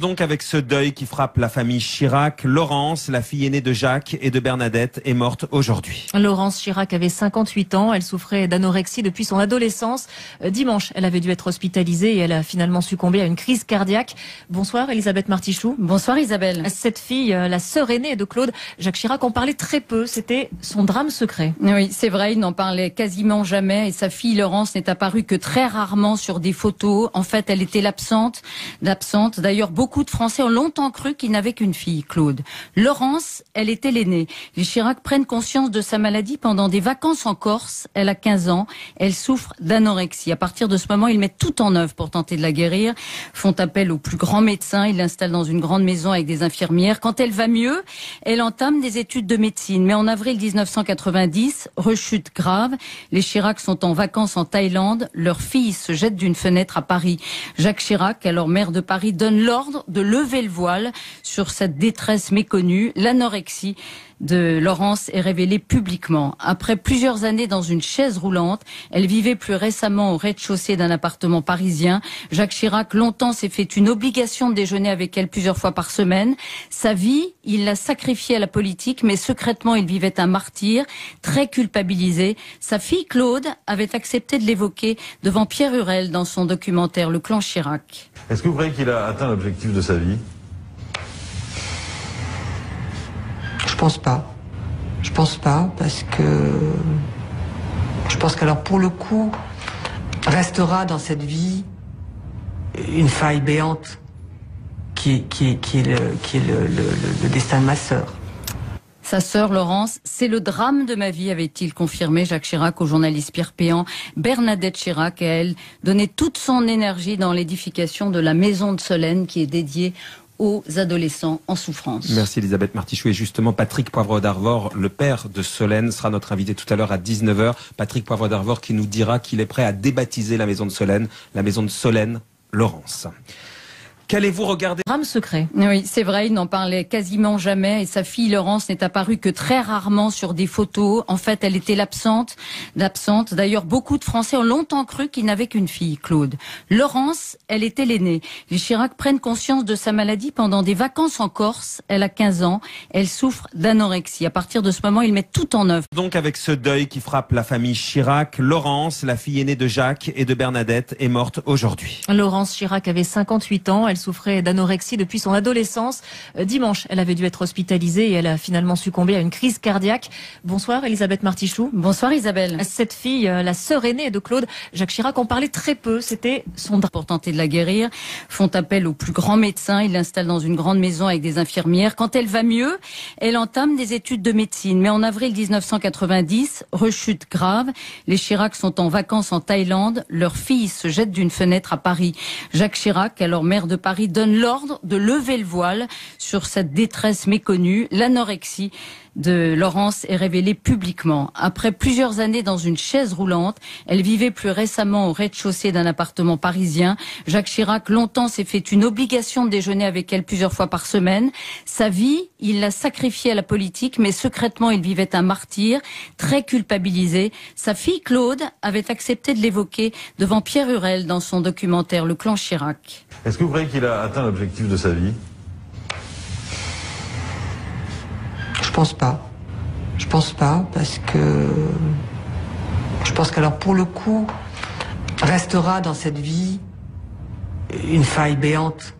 Donc avec ce deuil qui frappe la famille Chirac, Laurence, la fille aînée de Jacques et de Bernadette, est morte aujourd'hui. Laurence Chirac avait 58 ans, elle souffrait d'anorexie depuis son adolescence. Dimanche, elle avait dû être hospitalisée et elle a finalement succombé à une crise cardiaque. Bonsoir Elisabeth Martichoux. Bonsoir Isabelle. Cette fille, la sœur aînée de Claude, Jacques Chirac, en parlait très peu, c'était son drame secret. Oui, c'est vrai, il n'en parlait quasiment jamais et sa fille Laurence n'est apparue que très rarement sur des photos. En fait, elle était l'absente. D'ailleurs, beaucoup de Français ont longtemps cru qu'il n'avait qu'une fille, Claude. Laurence, elle était l'aînée. Les Chirac prennent conscience de sa maladie pendant des vacances en Corse. Elle a 15 ans. Elle souffre d'anorexie. À partir de ce moment, ils mettent tout en œuvre pour tenter de la guérir. Font appel au plus grand médecin. Ils l'installent dans une grande maison avec des infirmières. Quand elle va mieux, elle entame des études de médecine. Mais en avril 1990, rechute grave. Les Chirac sont en vacances en Thaïlande. Leur fille se jette d'une fenêtre à Paris. Jacques Chirac, alors maire de Paris, donne l'ordre de lever le voile sur cette détresse méconnue. L'anorexie de Laurence est révélée publiquement. Après plusieurs années dans une chaise roulante, elle vivait plus récemment au rez-de-chaussée d'un appartement parisien. Jacques Chirac, longtemps, s'est fait une obligation de déjeuner avec elle plusieurs fois par semaine. Sa vie, il l'a sacrifiée à la politique, mais secrètement, il vivait un martyr, très culpabilisé. Sa fille Claude avait accepté de l'évoquer devant Pierre Hurel dans son documentaire Le Clan Chirac. Est-ce que vous croyez qu'il a atteint l'objectif de sa vie ? Je pense pas parce que je pense qu'alors pour le coup restera dans cette vie une faille béante qui est le destin de ma sœur. Sa sœur Laurence, c'est le drame de ma vie, avait-il confirmé Jacques Chirac au journaliste Pierre Péan. Bernadette Chirac, elle, donnait toute son énergie dans l'édification de la maison de Solène qui est dédiée aux adolescents en souffrance. Merci Elisabeth Martichoux. Et justement, Patrick Poivre d'Arvor, le père de Solène, sera notre invité tout à l'heure à 19h. Patrick Poivre d'Arvor qui nous dira qu'il est prêt à débaptiser la maison de Solène, Laurence. Qu'allez-vous regarder ? Drame secret. Oui, c'est vrai, il n'en parlait quasiment jamais et sa fille Laurence n'est apparue que très rarement sur des photos. En fait, elle était l'absente. D'ailleurs, beaucoup de Français ont longtemps cru qu'il n'avait qu'une fille, Claude. Laurence, elle était l'aînée. Les Chirac prennent conscience de sa maladie pendant des vacances en Corse. Elle a 15 ans. Elle souffre d'anorexie. À partir de ce moment, ils mettent tout en œuvre. Donc avec ce deuil qui frappe la famille Chirac, Laurence, la fille aînée de Jacques et de Bernadette, est morte aujourd'hui. Laurence Chirac avait 58 ans, elle souffrait d'anorexie depuis son adolescence. Dimanche, elle avait dû être hospitalisée et elle a finalement succombé à une crise cardiaque. Bonsoir Elisabeth Martichoux. Bonsoir Isabelle. Cette fille, la sœur aînée de Claude, Jacques Chirac, en parlait très peu, c'était son drame. Pour tenter de la guérir, font appel au plus grand médecin, ils l'installent dans une grande maison avec des infirmières. Quand elle va mieux, elle entame des études de médecine. Mais en avril 1990, rechute grave. Les Chirac sont en vacances en Thaïlande. Leur fille se jette d'une fenêtre à Paris. Jacques Chirac, alors maire de Paris, donne l'ordre de lever le voile sur cette détresse méconnue. L'anorexie de Laurence est révélée publiquement. Après plusieurs années dans une chaise roulante, elle vivait plus récemment au rez-de-chaussée d'un appartement parisien. Jacques Chirac, longtemps, s'est fait une obligation de déjeuner avec elle plusieurs fois par semaine. Sa vie, il l'a sacrifiée à la politique, mais secrètement, il vivait un martyr, très culpabilisé. Sa fille Claude avait accepté de l'évoquer devant Pierre Hurel dans son documentaire Le Clan Chirac. Est-ce que vous croyez qu'il a atteint l'objectif de sa vie ? Je pense pas parce que je pense qu'alors pour le coup restera dans cette vie une faille béante